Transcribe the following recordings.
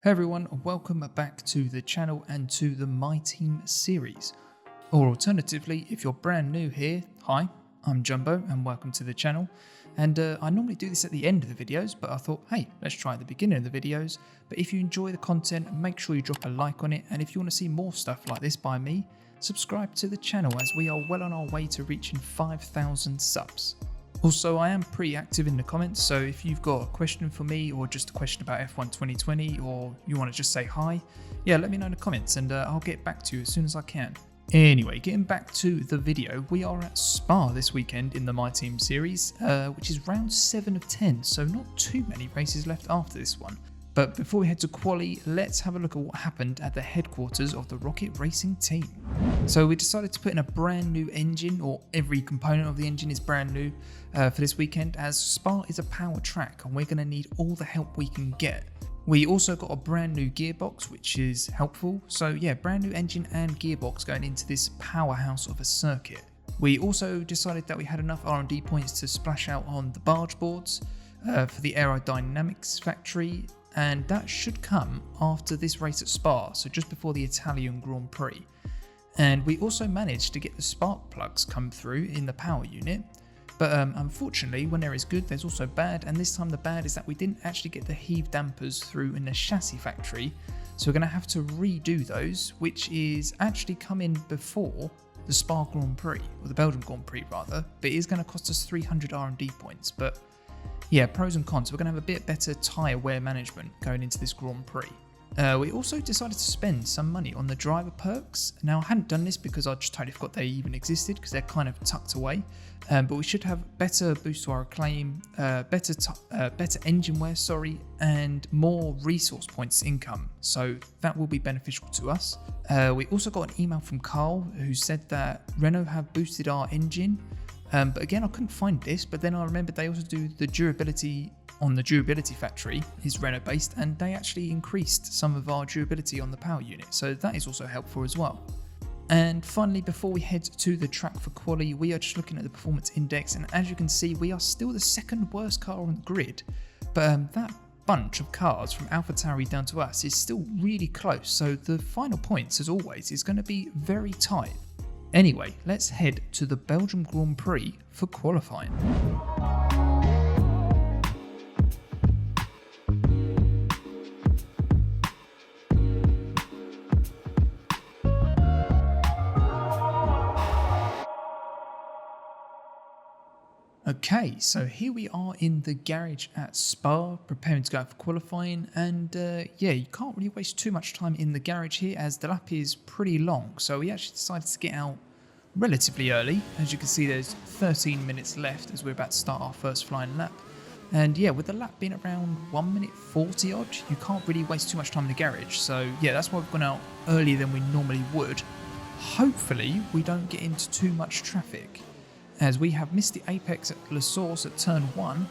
Hey everyone, welcome back to the channel and to the My Team series. Or alternatively, if you're brand new here, hi, I'm Jumbo and welcome to the channel. And I normally do this at the end of the videos, but I thought, hey, let's try at the beginning of the videos. But if you enjoy the content, make sure you drop a like on it. And if you want to see more stuff like this by me, subscribe to the channel as we are well on our way to reaching 5,000 subs. Also, I am pretty active in the comments, so if you've got a question for me or just a question about F1 2020 or you want to just say hi, yeah, let me know in the comments and I'll get back to you as soon as I can. Anyway, getting back to the video, we are at Spa this weekend in the My Team series, which is round 7 of 10, so not too many races left after this one. But before we head to quali, let's have a look at what happened at the headquarters of the Rocket Racing team. So we decided to put in a brand new engine, or every component of the engine is brand new for this weekend, as Spa is a power track and we're going to need all the help we can get. We also got a brand new gearbox, which is helpful. So yeah, brand new engine and gearbox going into this powerhouse of a circuit. We also decided that we had enough R&D points to splash out on the barge boards for the Aerodynamics factory. And that should come after this race at Spa, so just before the Italian Grand Prix. And we also managed to get the spark plugs come through in the power unit, but unfortunately when there is good there's also bad, and this time the bad is that we didn't actually get the heave dampers through in the chassis factory, so we're going to have to redo those, which is actually coming before the Spa Grand Prix, or the Belgian Grand Prix rather, but it is going to cost us 300 R&D points. But yeah, pros and cons. We're going to have a bit better tyre wear management going into this Grand Prix. We also decided to spend some money on the driver perks. Now, I hadn't done this because I just totally forgot they even existed because they're kind of tucked away. But we should have better boost to our acclaim, better engine wear, and more resource points income. So that will be beneficial to us. We also got an email from Carl who said that Renault have boosted our engine. But again, I couldn't find this, but then I remembered they also do the durability on the durability factory is Renault based, and they actually increased some of our durability on the power unit, so that is also helpful as well. And finally, before we head to the track for quali, we are just looking at the performance index, and as you can see, we are still the second worst car on the grid, but that bunch of cars from AlphaTauri down to us is still really close, so the final points, as always, is going to be very tight. Anyway, let's head to the Belgian Grand Prix for qualifying. Okay, so here we are in the garage at Spa, preparing to go out for qualifying, and yeah, you can't really waste too much time in the garage here as the lap is pretty long, so we actually decided to get out relatively early. As you can see, there's 13 minutes left as we're about to start our first flying lap, and yeah, with the lap being around 1 minute 40 odd, you can't really waste too much time in the garage, so yeah, that's why we've gone out earlier than we normally would. Hopefully we don't get into too much traffic, as we have missed the apex at La Source at turn 1,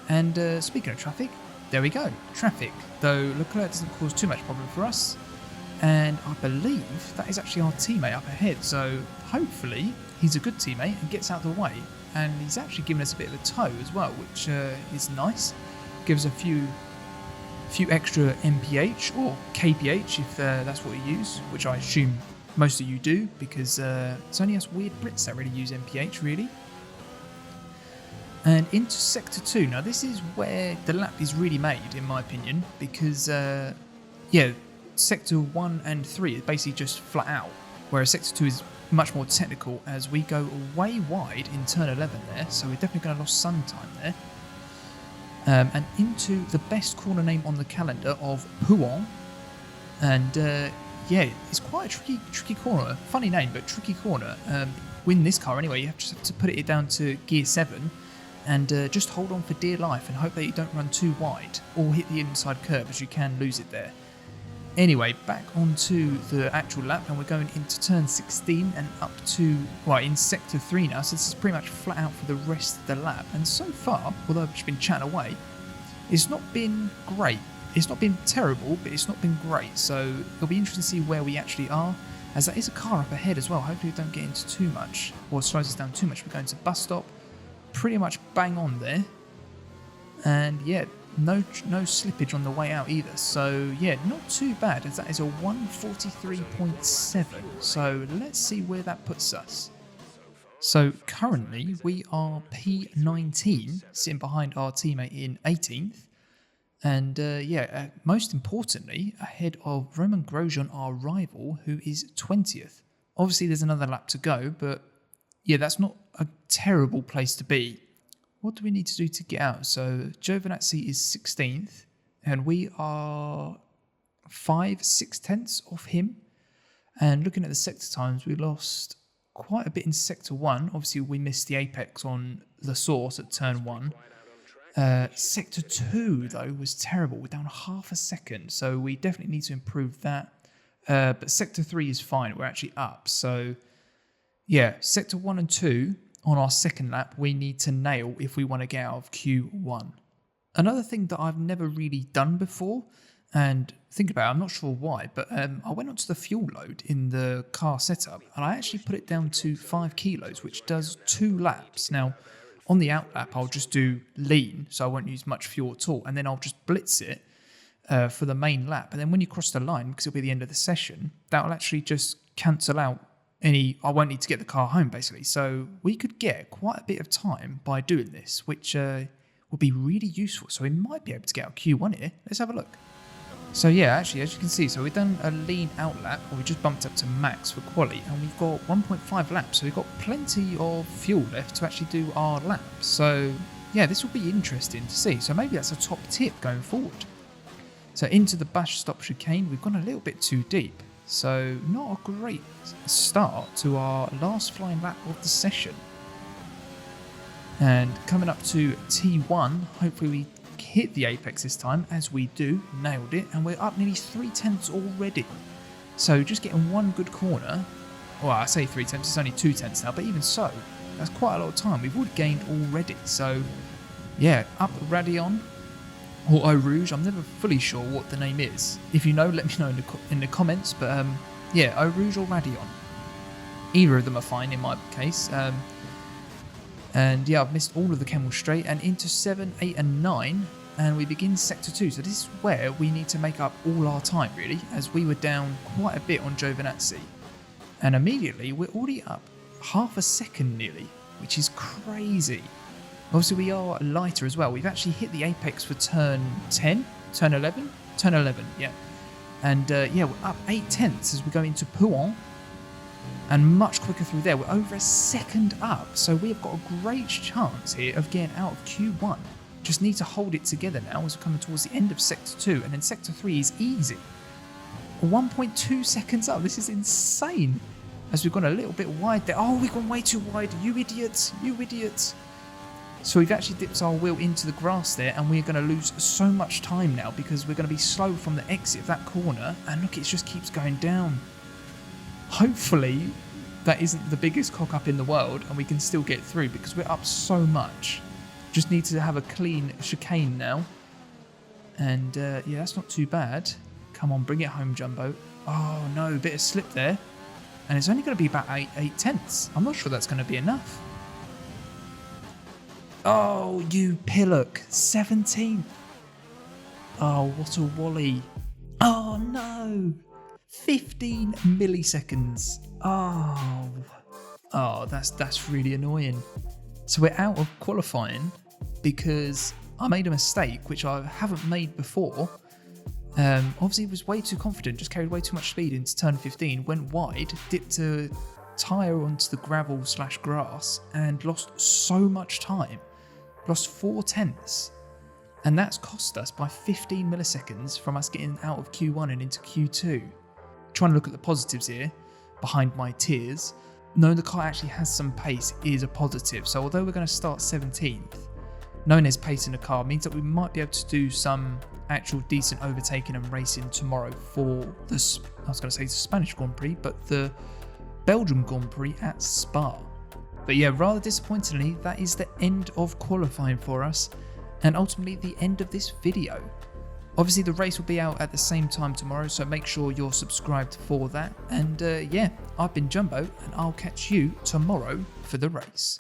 and speaking of traffic, there we go, traffic, though Leclerc doesn't cause too much problem for us, and I believe that is actually our teammate up ahead, so hopefully he's a good teammate and gets out of the way, and he's actually given us a bit of a tow as well, which is nice, gives a few extra MPH or KPH if that's what you use, which I assume most of you do, because it's only us weird Brits that really use MPH, really. And into Sector 2. Now, this is where the lap is really made, in my opinion, because, yeah, Sector 1 and 3 is basically just flat out, whereas Sector 2 is much more technical, as we go way wide in turn 11 there, so we're definitely going to lose sun time there. And into the best corner name on the calendar of Pouon, and yeah, it's quite a tricky corner. Funny name, but tricky corner. Win this car anyway, you have to put it down to gear 7 and just hold on for dear life and hope that you don't run too wide or hit the inside curve, as you can lose it there. Anyway, back onto the actual lap, and we're going into turn 16 and up to, well, in Sector 3 now, so this is pretty much flat out for the rest of the lap. And so far, although I've just been chatting away, it's not been great. It's not been terrible, but it's not been great, so it'll be interesting to see where we actually are, as there is a car up ahead as well. Hopefully we don't get into too much, or slows us down too much. We're going to bus stop, pretty much bang on there, and yeah, no slippage on the way out either. So yeah, not too bad, as that is a 143.7. So let's see where that puts us. So currently we are P19, sitting behind our teammate in 18th. And most importantly, ahead of Roman Grosjean, our rival, who is 20th. Obviously, there's another lap to go, but yeah, that's not a terrible place to be. What do we need to do to get out? So Giovinazzi is 16th, and we are 5/6 tenths off him. And looking at the sector times, we lost quite a bit in sector 1. Obviously, we missed the apex on the source at turn 1. Sector 2, though, was terrible. We're down half a second, so we definitely need to improve that. But sector 3 is fine. We're actually up. So, yeah, sector 1 and 2 on our second lap, we need to nail if we want to get out of Q1. Another thing that I've never really done before, and think about it, I'm not sure why, but I went onto the fuel load in the car setup, and I actually put it down to 5 kilos, which does 2 laps. Now, on the out lap, I'll just do lean, so I won't use much fuel at all, and then I'll just blitz it for the main lap. And then when you cross the line, because it'll be the end of the session, that'll actually just cancel out I won't need to get the car home, basically. So we could get quite a bit of time by doing this, which would be really useful. So we might be able to get out Q1 here. Let's have a look. So yeah, actually, as you can see, so we've done a lean out lap, or we just bumped up to max for quali, and we've got 1.5 laps, so we've got plenty of fuel left to actually do our lap. So yeah, this will be interesting to see. So maybe that's a top tip going forward. So into the bash stop chicane, we've gone a little bit too deep. So not a great start to our last flying lap of the session. And coming up to T1, hopefully we hit the apex this time, as we do, nailed it, and we're up nearly 3 tenths already. So just getting one good corner, well, I say 3 tenths, it's only 2 tenths now, but even so, that's quite a lot of time we've already gained already. So yeah, up Radion, or Eau Rouge, I'm never fully sure what the name is. If you know, let me know in the comments, but yeah, Eau Rouge or Radion. Either of them are fine in my case. And yeah, I've missed all of the Camel straight, and into 7, 8 and 9, and we begin sector 2. So this is where we need to make up all our time, really, as we were down quite a bit on Giovinazzi. And immediately, we're already up half a second nearly, which is crazy. Obviously, we are lighter as well. We've actually hit the apex for turn 10, turn 11? Turn 11, yeah. And yeah, we're up 8 tenths as we go into Pouhon. And much quicker through there. We're over a second up, so we've got a great chance here of getting out of Q1. Just need to hold it together now as we're coming towards the end of Sector 2, and then Sector 3 is easy. 1.2 seconds up, this is insane. As we've gone a little bit wide there. Oh, we've gone way too wide, you idiots, you idiots. So we've actually dipped our wheel into the grass there, and we're going to lose so much time now because we're going to be slow from the exit of that corner, and look, it just keeps going down. Hopefully that isn't the biggest cock up in the world and we can still get through because we're up so much. Just need to have a clean chicane now. And yeah, that's not too bad. Come on, bring it home, Jumbo. Oh no, bit of slip there. And it's only going to be about 8 tenths. I'm not sure that's going to be enough. Oh, you pillock. 17th. Oh, what a wally. Oh no. 15 milliseconds. Oh, that's really annoying. So we're out of qualifying because I made a mistake, which I haven't made before. Obviously, was way too confident, just carried way too much speed into turn 15, went wide, dipped a tyre onto the gravel/grass, and lost so much time. Lost 4 tenths. And that's cost us by 15 milliseconds from us getting out of Q1 and into Q2. Trying to look at the positives here, behind my tears. Knowing the car actually has some pace is a positive. So although we're going to start 17th, knowing there's pace in the car means that we might be able to do some actual decent overtaking and racing tomorrow for the, I was going to say the Spanish Grand Prix, but the Belgian Grand Prix at Spa. But yeah, rather disappointingly, that is the end of qualifying for us, and ultimately the end of this video. Obviously the race will be out at the same time tomorrow, so make sure you're subscribed for that. And yeah, I've been Jumbo, and I'll catch you tomorrow for the race.